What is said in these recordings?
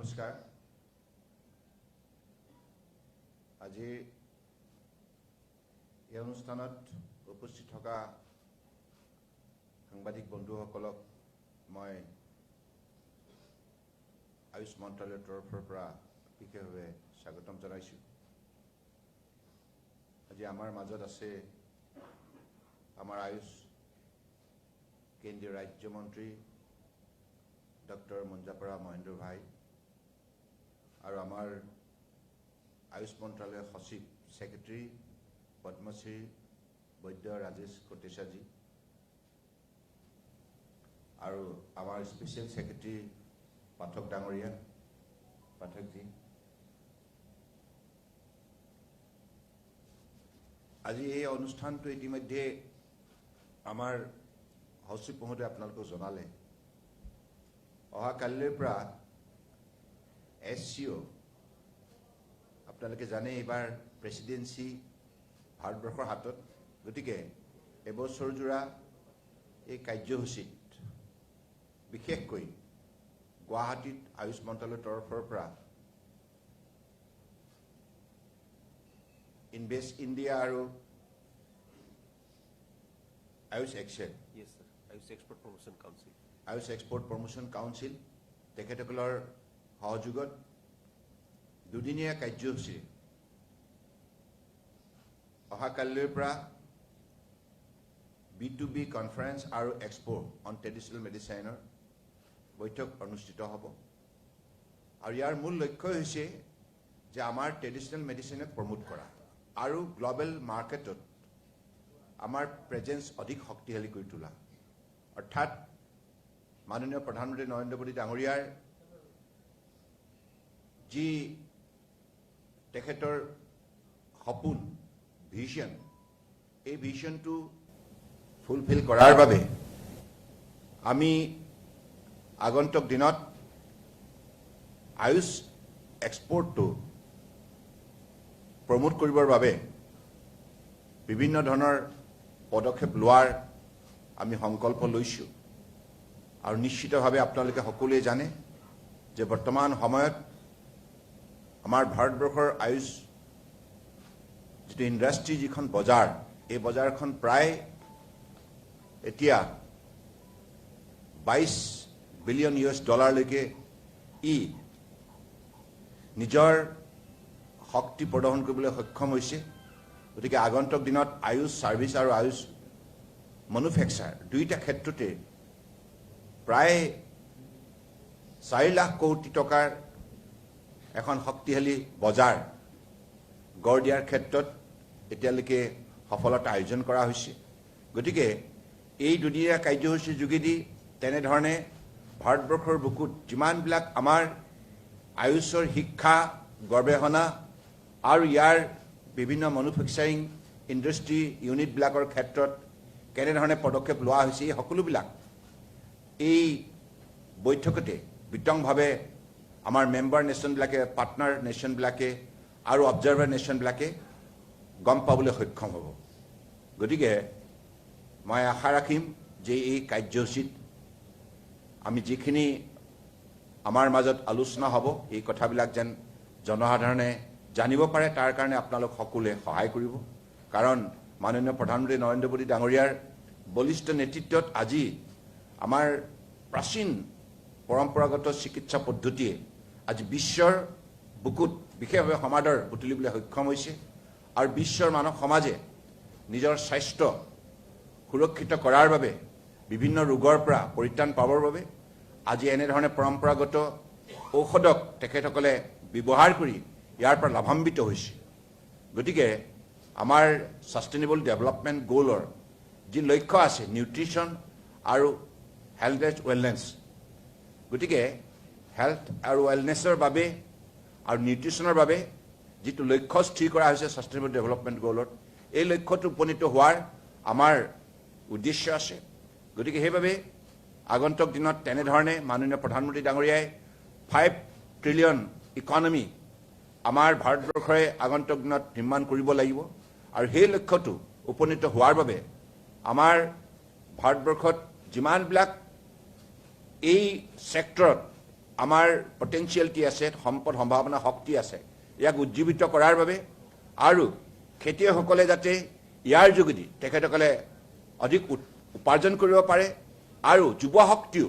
নমস্কাৰ। আজি এই অনুষ্ঠানত উপস্থিত থকা সাংবাদিক বন্ধুসকলক মই আয়ুষ মন্ত্ৰালয়ৰ তৰফৰ পৰা বিশেষভাৱে স্বাগতম জনাইছোঁ। আজি আমাৰ মাজত আছে আমাৰ আয়ুষ কেন্দ্ৰীয় ৰাজ্যমন্ত্ৰী ডক্টৰ মঞ্জাপাৰা মহেন্দ্ৰ ভাই আৰু আমাৰ আয়ুষ মন্ত্ৰালয়ৰ সচিব সেক্ৰেটাৰী পদ্মশ্ৰী বৈদ্য ৰাজেশ কোটেচাজী আৰু আমাৰ স্পেচিয়েল সেক্ৰেটাৰী পাঠক ডাঙৰীয়া পাঠকজী। আজি এই অনুষ্ঠানটো ইতিমধ্যে আমাৰ সচিব মহোদয় আপোনালোকক জনালে। অহা কালিৰ পৰা SCO আপোনালোকে জানে এইবাৰ প্ৰেচিডেন্সি ভাৰতবৰ্ষৰ হাতত, গতিকে এবছৰজোৰা এই কাৰ্যসূচীত বিশেষকৈ গুৱাহাটীত আয়ুষ মন্ত্ৰালয়ৰ তৰফৰ পৰা ইনভেষ্ট ইণ্ডিয়া আৰু AYUSH excel AYUSH export promotion council AYUSH export promotion council তেখেতসকলৰ সহযোগত দুদিনীয়া কাৰ্যসূচী অহাকালিৰ পৰা B2B কনফাৰেন্স আৰু এক্সপো অন ট্ৰেডিশ্যনেল মেডিচিনৰ বৈঠক অনুষ্ঠিত হ'ব। আৰু ইয়াৰ মূল লক্ষ্য হৈছে যে আমাৰ ট্ৰেডিশ্যনেল মেডিচিনক প্ৰমোট কৰা আৰু গ্লবেল মাৰ্কেটত আমাৰ প্ৰেজেন্স অধিক শক্তিশালী কৰি তোলা। অৰ্থাৎ মাননীয় প্ৰধানমন্ত্ৰী নৰেন্দ্ৰ মোদী ডাঙৰীয়াৰ যি তেখেতৰ সপোন ভিজন, এই ভিজনটো ফুলফিল কৰাৰ বাবে আমি আগন্তুক দিনত আয়ুষ এক্সপোৰ্টটো প্ৰমোট কৰিবৰ বাবে বিভিন্ন ধৰণৰ পদক্ষেপ লোৱাৰ আমি সংকল্প লৈছোঁ। আৰু নিশ্চিতভাৱে আপোনালোকে সকলোৱে জানে যে বৰ্তমান সময়ত আমাৰ ভাৰতবৰ্ষৰ আয়ুষ যিটো ইণ্ডাষ্ট্ৰী, যিখন বজাৰ, এই বজাৰখন প্ৰায় এতিয়া $22 বিলিয়ন লৈকে নিজৰ শক্তি প্ৰদৰ্শন কৰিবলৈ সক্ষম হৈছে। গতিকে আগন্তুক দিনত আয়ুষ ছাৰ্ভিচ আৰু আয়ুষ মেনুফেকচাৰ দুয়োটা ক্ষেত্ৰতে প্ৰায় 4 লাখ কোটি টকাৰ এখন শক্তিশালী বজাৰ গঢ় দিয়াৰ ক্ষেত্ৰত এতিয়ালৈকে সফলতা আয়োজন কৰা হৈছে। গতিকে এই দুদিনীয়া কাৰ্যসূচীৰ যোগেদি তেনেধৰণে ভাৰতবৰ্ষৰ বুকুত যিমানবিলাক আমাৰ আয়ুষৰ শিক্ষা, গৱেষণা আৰু ইয়াৰ বিভিন্ন মেনুফেকচাৰিং ইণ্ডাষ্ট্ৰী ইউনিটবিলাকৰ ক্ষেত্ৰত কেনেধৰণে পদক্ষেপ লোৱা হৈছে, এই সকলোবিলাক এই বৈঠকতে বিতংভাৱে আমাৰ মেম্বাৰ নেশ্যনবিলাকে, পাৰ্টনাৰ নেশ্যনবিলাকে আৰু অবজাৰ্ভাৰ নেশ্যনবিলাকে গম পাবলৈ সক্ষম হ'ব। গতিকে মই আশা ৰাখিম যে এই কাৰ্যসূচীত আমি যিখিনি আমাৰ মাজত আলোচনা হ'ব, এই কথাবিলাক যেন জনসাধাৰণে জানিব পাৰে, তাৰ কাৰণে আপোনালোক সকলোৱে সহায় কৰিব। কাৰণ মাননীয় প্ৰধানমন্ত্ৰী নৰেন্দ্ৰ মোদী ডাঙৰীয়াৰ বলিষ্ঠ নেতৃত্বত আজি আমাৰ প্ৰাচীন পৰম্পৰাগত চিকিৎসা পদ্ধতিয়ে আজি বিশ্বৰ বুকুত বিশেষভাৱে সমাদৰ বুটলিবলৈ সক্ষম হৈছে। আৰু বিশ্বৰ মানৱ সমাজে নিজৰ স্বাস্থ্য সুৰক্ষিত কৰাৰ বাবে, বিভিন্ন ৰোগৰ পৰা পৰিত্ৰাণ পাবৰ বাবে আজি এনেধৰণে পৰম্পৰাগত ঔষধক তেখেতসকলে ব্যৱহাৰ কৰি ইয়াৰ পৰা লাভান্বিত হৈছে। গতিকে আমাৰ ছাষ্টেইনেবল ডেভেলপমেণ্ট গ'লৰ যি লক্ষ্য আছে নিউট্ৰিশ্যন আৰু হেল্থ এণ্ড ৱেলনেছ, গতিকে হেল্থ আৰু ৱেলনেছৰ বাবে আৰু নিউট্ৰিশ্যনৰ বাবে যিটো লক্ষ্য স্থিৰ কৰা হৈছে ছাষ্টেইনেবল ডেভেলপমেণ্ট গ'লত, এই লক্ষ্যটো উপনীত হোৱাৰ আমাৰ উদ্দেশ্য আছে। গতিকে সেইবাবে আগন্তুক দিনত তেনেধৰণে মাননীয় প্ৰধানমন্ত্ৰী ডাঙৰীয়াই 5 ট্ৰিলিয়ন ইকনমি আমাৰ ভাৰতবৰ্ষৰে আগন্তুক দিনত নিৰ্মাণ কৰিব লাগিব। আৰু সেই লক্ষ্যটো উপনীত হোৱাৰ বাবে আমাৰ ভাৰতবৰ্ষত যিমানবিলাক এই সেক্টৰত আমাৰ পটেনচিয়েলিটি আছে, সম্পদ সম্ভাৱনা শক্তি আছে, ইয়াক উজ্জীৱিত কৰাৰ বাবে আৰু খেতিয়কসকলে যাতে ইয়াৰ যোগেদি তেখেতসকলে অধিক উপাৰ্জন কৰিব পাৰে আৰু যুৱ শক্তিও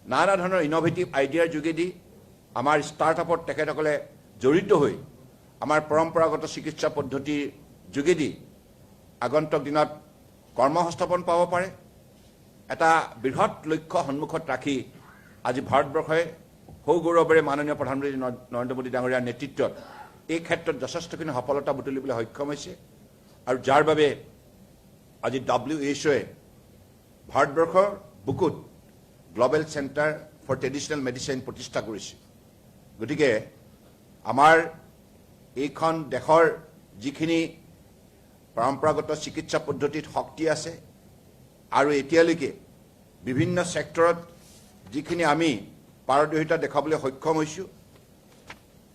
নানা ধৰণৰ ইনোভেটিভ আইডিয়াৰ যোগেদি আমাৰ ষ্টাৰ্টআপত তেখেতসকলে জড়িত হৈ আমাৰ পৰম্পৰাগত চিকিৎসা পদ্ধতিৰ যোগেদি আগন্তুক দিনত কৰ্মসংস্থাপন পাব পাৰে। এটা বৃহৎ লক্ষ্য সন্মুখত ৰাখি আজি ভাৰতবৰ্ষই সৌগৌৰৱেৰে মাননীয় প্ৰধানমন্ত্ৰী নৰেন্দ্ৰ মোদী ডাঙৰীয়াৰ নেতৃত্বত এই ক্ষেত্ৰত যথেষ্টখিনি সফলতা বুটলিবলৈ সক্ষম হৈছে আৰু যাৰ বাবে আজি WHOয়ে ভাৰতবৰ্ষৰ বুকুত global centre for traditional medicine প্ৰতিষ্ঠা কৰিছে। গতিকে আমাৰ এইখন দেশৰ যিখিনি পৰম্পৰাগত চিকিৎসা পদ্ধতিত শক্তি আছে আৰু এতিয়ালৈকে বিভিন্ন ছেক্টৰত যিখিনি আমি পাৰদৰ্শিতা দেখাবলৈ সক্ষম হৈছোঁ,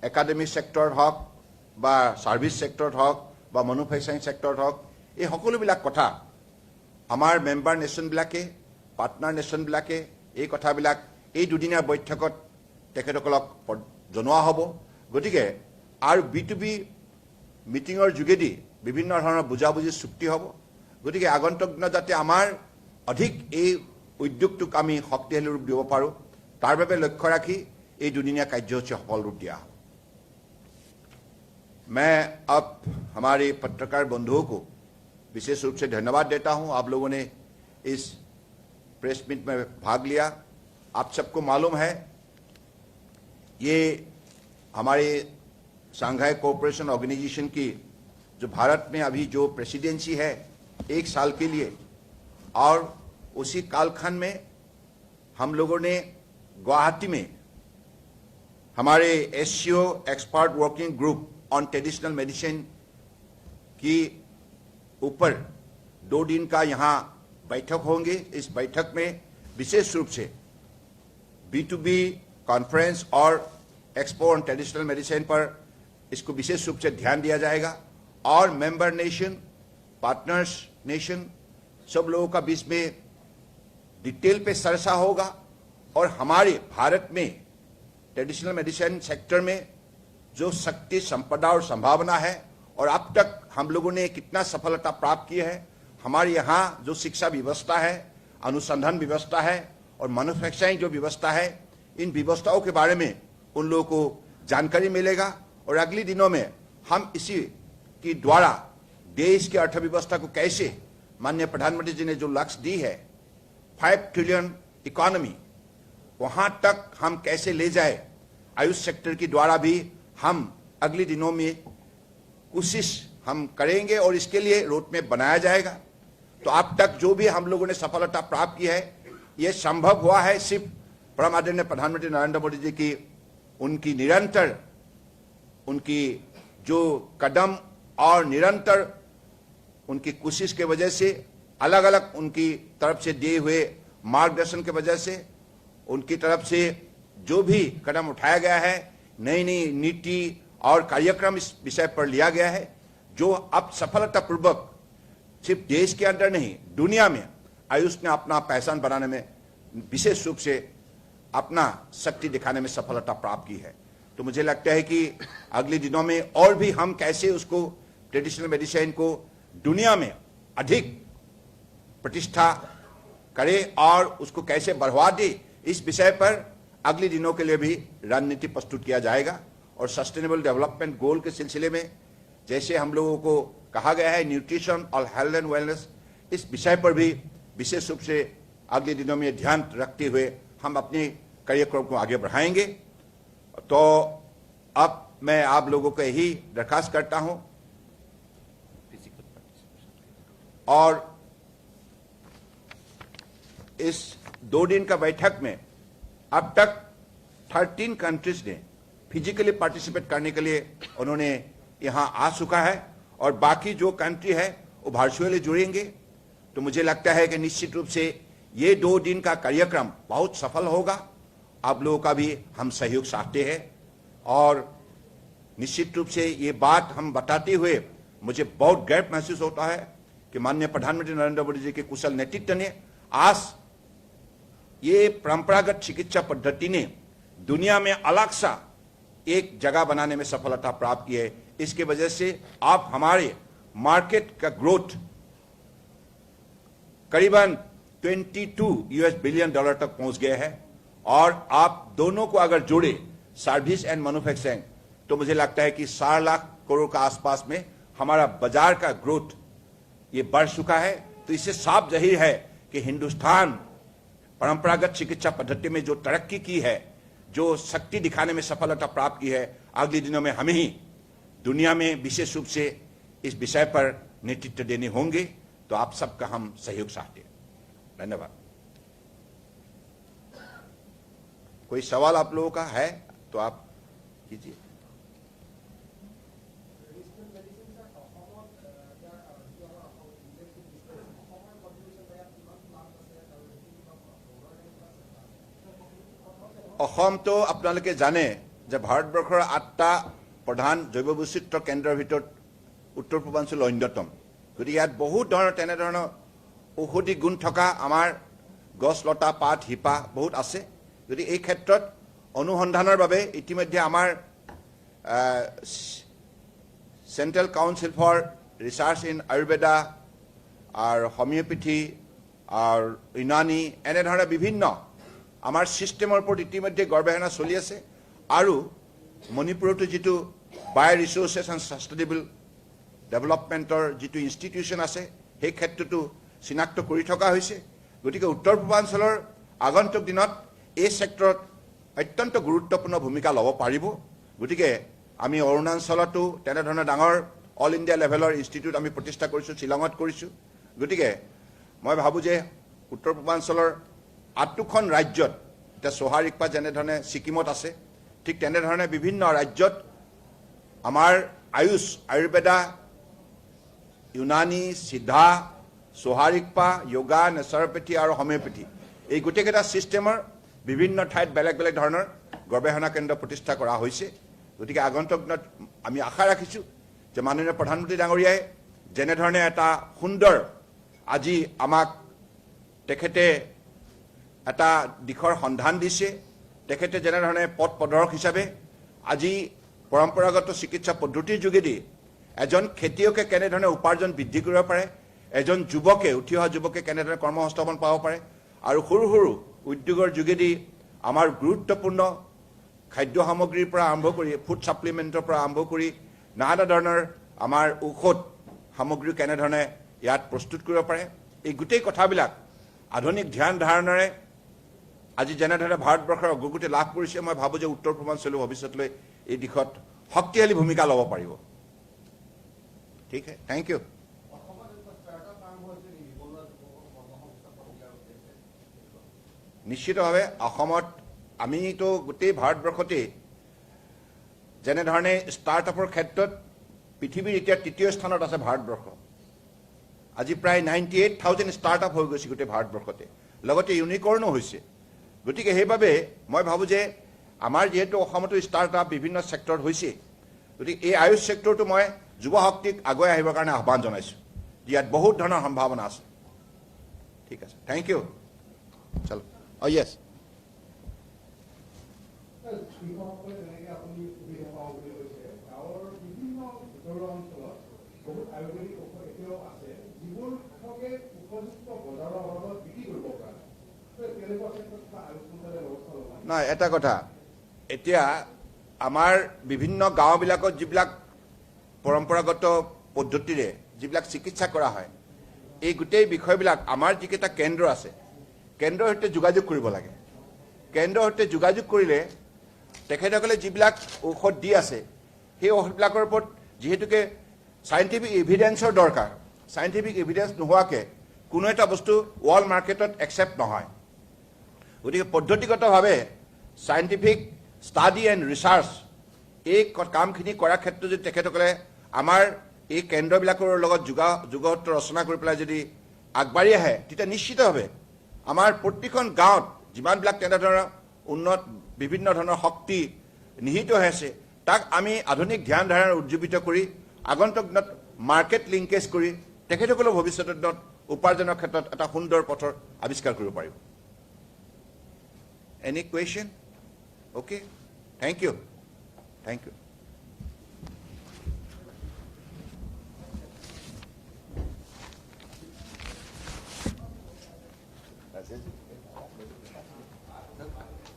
একাডেমিক ছেক্টৰত হওক বা ছাৰ্ভিচ ছেক্টৰত হওক বা মেনুফেকচাৰিং ছেক্টৰত হওক, এই সকলোবিলাক কথা আমাৰ মেম্বাৰ নেশ্যনবিলাকে, পাৰ্টনাৰ নেশ্যনবিলাকে এই কথাবিলাক এই দুদিনীয়া বৈঠকত তেখেতসকলক জনোৱা হ'ব। গতিকে আৰু B2B মিটিঙৰ যোগেদি বিভিন্ন ধৰণৰ বুজাবুজি চুক্তি হ'ব। গতিকে আগন্তুক দিনত যাতে আমাৰ অধিক এই উদ্যোগটোক আমি শক্তিশালী ৰূপ দিব পাৰোঁ, তাৰ বাবে লক্ষ্য ৰাখি এই দুদিনীয়া কাৰ্যসূচী সফল ৰূপ দিয়া হ'ব। मैं अब हमारे पत्रकार बंधुओं को विशेष रूप से धन्यवाद देता हूं। आप लोगों ने इस प्रेस मीट में भाग लिया। आप सबको मालूम है ये हमारे शंघाई कोऑपरेशन ऑर्गेनाइजेशन की जो भारत में अभी जो प्रेसिडेंसी है 1 साल के लिए, और उसी कालखंड में हम लोगों ने गुवाहाटी में हमारे SCO expert working group on traditional medicine की ऊपर 2 दिन का यहाँ बैठक होंगे। इस बैठक में विशेष रूप से B2B कॉन्फ्रेंस और एक्सपो ऑन ट्रेडिशनल मेडिसिन पर इसको विशेष रूप से ध्यान दिया जाएगा और मेंबर नेशन, पार्टनर्स नेशन, सब लोगों का बीच में डिटेल पे चर्चा होगा और हमारे भारत में ट्रेडिशनल मेडिसिन सेक्टर में जो शक्ति, संपदा और संभावना है और अब तक हम लोगों ने कितना सफलता प्राप्त की है, हमारे यहाँ जो शिक्षा व्यवस्था है, अनुसंधान व्यवस्था है और मैन्युफैक्चरिंग जो व्यवस्था है, इन व्यवस्थाओं के बारे में उन लोगों को जानकारी मिलेगा और अगले दिनों में हम इसी की द्वारा देश की अर्थव्यवस्था को कैसे माननीय प्रधानमंत्री जी ने जो लक्ष्य दी है 5 ट्रिलियन इकोनॉमी, वहां तक हम कैसे ले जाए, आयुष सेक्टर के द्वारा भी हम अगले दिनों में कोशिश हम करेंगे और इसके लिए रोड मैप बनाया जाएगा। तो अब तक जो भी हम लोगों ने सफलता प्राप्त की है, ये संभव हुआ है सिर्फ परम आदरणीय प्रधानमंत्री नरेंद्र मोदी जी की उनकी निरंतर, उनकी जो कदम और निरंतर उनकी कोशिश के वजह से, अलग अलग उनकी तरफ से दिए हुए मार्गदर्शन के वजह से, उनकी तरफ से जो भी कदम उठाया गया है, नई नई नीति और कार्यक्रम इस विषय पर लिया गया है, जो अब सफलतापूर्वक सिर्फ देश के अंदर नहीं, दुनिया में आयुष ने अपना पहचान बनाने में विशेष रूप से अपना शक्ति दिखाने में सफलता प्राप्त की है। तो मुझे लगता है कि अगले दिनों में और भी हम कैसे उसको ट्रेडिशनल मेडिसिन को दुनिया में अधिक प्रतिष्ठा करें और उसको कैसे बढ़ावा दे, इस विषय पर अगले दिनों के लिए भी रणनीति प्रस्तुत किया जाएगा। और सस्टेनेबल डेवलपमेंट गोल के सिलसिले में जैसे हम लोगों को कहा गया है न्यूट्रिशन और हेल्थ एंड वेलनेस, इस विषय पर भी विशेष रूप से अगले दिनों में ध्यान रखते हुए हम अपने कार्यक्रम को आगे बढ़ाएंगे। तो अब मैं आप लोगों को यही दरखास्त करता हूं और इस 2 दिन का बैठक में अब तक 13 कंट्रीज ने फिजिकली पार्टिसिपेट करने के लिए उन्होंने यहां आ चुका है और बाकी जो कंट्री है वो वर्चुअली जुड़ेंगे। तो मुझे लगता है कि निश्चित रूप से ये 2 दिन का कार्यक्रम बहुत सफल होगा। आप लोगों का भी हम सहयोग चाहते हैं और निश्चित रूप से ये बात हम बताते हुए मुझे बहुत गर्व महसूस होता है कि माननीय प्रधानमंत्री नरेंद्र मोदी जी के कुशल नेतृत्व ने आज ये परंपरागत चिकित्सा पद्धति ने दुनिया में अलग सा एक जगह बनाने में सफलता प्राप्त की है। इसके वजह से आप हमारे मार्केट का ग्रोथ करीबन 22 US बिलियन डॉलर तक पहुंच गए हैं, और आप दोनों को अगर जोड़े सर्विस एंड मैन्युफैक्चरिंग, तो मुझे लगता है कि 4 लाख करोड़ का आसपास में हमारा बाजार का ग्रोथ ये बढ़ चुका है। तो इससे साफ जाहिर है कि हिंदुस्तान परंपरागत चिकित्सा पद्धति में जो तरक्की की है, जो शक्ति दिखाने में सफलता प्राप्त की है, अगले दिनों में हमें ही दुनिया में विशेष रूप से इस विषय पर नेतृत्व देने होंगे। तो आप सबका हम सहयोग चाहते हैं। धन्यवाद। कोई सवाल आप लोगों का है तो आप कीजिए। অসম তো আপোনালোকে জানে যে ভাৰতবৰ্ষৰ 8টা প্ৰধান জৈৱ বৈচিত্ৰ্য কেন্দ্ৰৰ ভিতৰত উত্তৰ পূৰ্বাঞ্চল অন্যতম। গতিকে ইয়াত বহুত ধৰণৰ তেনেধৰণৰ ঔষধি গুণ থকা আমাৰ গছ লতা পাত শিপা বহুত আছে। গতিকে এই ক্ষেত্ৰত অনুসন্ধানৰ বাবে ইতিমধ্যে আমাৰ central council for research in Ayurveda আৰু হোমিওপেথি আৰু ইউনানী এনেধৰণৰ বিভিন্ন আমাৰ সিস্টেমৰ ওপৰত ইতিমধ্যে গৱেষণা চলি আছে। আৰু মণিপুৰতো যিটো বায় ৰিচোৰ্চেছ এণ্ড সাষ্টেইনেবল ডেভেলপমেণ্টৰ যিটো ইনষ্টিটিউশ্যন আছে, সেই ক্ষেত্ৰতো চিনাক্ত কৰি থকা হৈছে। গতিকে উত্তৰ পূৰ্বাঞ্চলৰ আগন্তুক দিনত এই চেক্টৰত অত্যন্ত গুৰুত্বপূৰ্ণ ভূমিকা ল'ব পাৰিব। গতিকে আমি অৰুণাচলতো তেনেধৰণৰ ডাঙৰ অল ইণ্ডিয়া লেভেলৰ ইনষ্টিটিউট আমি প্ৰতিষ্ঠা কৰিছোঁ, শ্বিলঙত কৰিছোঁ। গতিকে মই ভাবোঁ যে উত্তৰ পূৰ্বাঞ্চলৰ 8খন ৰাজ্যত, এতিয়া সোহাৰিকপা যেনেধৰণে ছিকিমত আছে, ঠিক তেনেধৰণে বিভিন্ন ৰাজ্যত আমাৰ আয়ুষ, আয়ুৰ্বেদা, ইউনানী, সিদ্ধা, সোহাৰিকপা, য়োগা, নেচাৰোপেথি আৰু হোমিওপেথি, এই গোটেইকেইটা ছিষ্টেমৰ বিভিন্ন ঠাইত বেলেগ বেলেগ ধৰণৰ গৱেষণা কেন্দ্ৰ প্ৰতিষ্ঠা কৰা হৈছে। গতিকে আগন্তুক দিনত আমি আশা ৰাখিছোঁ যে মাননীয় প্ৰধানমন্ত্ৰী ডাঙৰীয়াই যেনেধৰণে এটা সুন্দৰ আজি আমাক তেখেতে এটা দিশৰ সন্ধান দিছে, তেখেতে যেনেধৰণে পথ প্ৰদৰ্শক হিচাপে আজি পৰম্পৰাগত চিকিৎসা পদ্ধতিৰ যোগেদি এজন খেতিয়কে কেনেধৰণে উপাৰ্জন বৃদ্ধি কৰিব পাৰে, এজন যুৱকে, উঠি অহা যুৱকে কেনেধৰণে কৰ্মসংস্থাপন পাব পাৰে, আৰু সৰু সৰু উদ্যোগৰ যোগেদি আমাৰ গুৰুত্বপূৰ্ণ খাদ্য সামগ্ৰীৰ পৰা আৰম্ভ কৰি ফুড ছাপ্লিমেণ্টৰ পৰা আৰম্ভ কৰি নানা ধৰণৰ আমাৰ ঔষধ সামগ্ৰী কেনেধৰণে ইয়াত প্ৰস্তুত কৰিব পাৰে, এই গোটেই কথাবিলাক আধুনিক ধ্যান ধাৰণাৰে আজি যেনেধৰণে ভাৰতবৰ্ষৰ অগ্ৰগতি লাভ কৰিছে, মই ভাবোঁ যে উত্তৰ পূৰ্বাঞ্চলেও ভৱিষ্যতলৈ এই দিশত শক্তিশালী ভূমিকা ল'ব পাৰিব। ঠিক আছে, থেংক ইউ। নিশ্চিতভাৱে অসমত আমিতো গোটেই ভাৰতবৰ্ষতেই যেনেধৰণে ষ্টাৰ্টআপৰ ক্ষেত্ৰত পৃথিৱীৰ এতিয়া 3য় স্থানত আছে ভাৰতবৰ্ষ। আজি প্ৰায় 98,000 ষ্টাৰ্টআপ হৈ গৈছে গোটেই ভাৰতবৰ্ষতে, লগতে ইউনিকৰ্ণো হৈছে। গতিকে সেইবাবে মই ভাবোঁ যে আমাৰ যিহেতু অসমতো ষ্টাৰ্টআপ বিভিন্ন ছেক্টৰত হৈছে, গতিকে এই আয়ুষ ছেক্টৰটো মই যুৱ শক্তিক আগুৱাই আহিবৰ কাৰণে আহ্বান জনাইছোঁ। ইয়াত বহুত ধৰণৰ সম্ভাৱনা আছে। ঠিক আছে, থেংক ইউ। চলো, অ' য়েছ। নাই, এটা কথা, এতিয়া আমাৰ বিভিন্ন গাঁওবিলাকত যিবিলাক পৰম্পৰাগত পদ্ধতিৰে যিবিলাক চিকিৎসা কৰা হয়, এই গোটেই বিষয়বিলাক আমাৰ যিকেইটা কেন্দ্ৰ আছে, কেন্দ্ৰৰ সৈতে যোগাযোগ কৰিব লাগে। কেন্দ্ৰৰ সৈতে যোগাযোগ কৰিলে তেখেতসকলে যিবিলাক ঔষধ দি আছে, সেই ঔষধবিলাকৰ ওপৰত যিহেতুকে চাইণ্টিফিক এভিডেন্সৰ দৰকাৰ, চাইণ্টিফিক এভিডেন্স নোহোৱাকৈ কোনো এটা বস্তু ৱৰ্ল্ড মাৰ্কেটত একচেপ্ট নহয়। গতিকে পদ্ধতিগতভাৱে চাইণ্টিফিক ষ্টাডি এণ্ড ৰিচাৰ্চ এই কামখিনি কৰাৰ ক্ষেত্ৰত যদি তেখেতসকলে আমাৰ এই কেন্দ্ৰবিলাকৰ লগত যোগসূত্ৰ ৰচনা কৰি পেলাই যদি আগবাঢ়ি আহে, তেতিয়া নিশ্চিতভাৱে আমাৰ প্ৰতিখন গাঁৱত যিমানবিলাক তেনেধৰণৰ উন্নত বিভিন্ন ধৰণৰ শক্তি নিহিত হৈ আছে, তাক আমি আধুনিক ধ্যান ধাৰণাৰে উজ্জীৱিত কৰি আগন্তুক দিনত মাৰ্কেট লিংকেজ কৰি তেখেতসকলেও ভৱিষ্যতৰ দিনত উপাৰ্জনৰ ক্ষেত্ৰত এটা সুন্দৰ পথৰ আৱিষ্কাৰ কৰিব পাৰিব। Any question? Okay? Thank you. Thank you. That's it.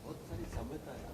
बहुत सारी समझता है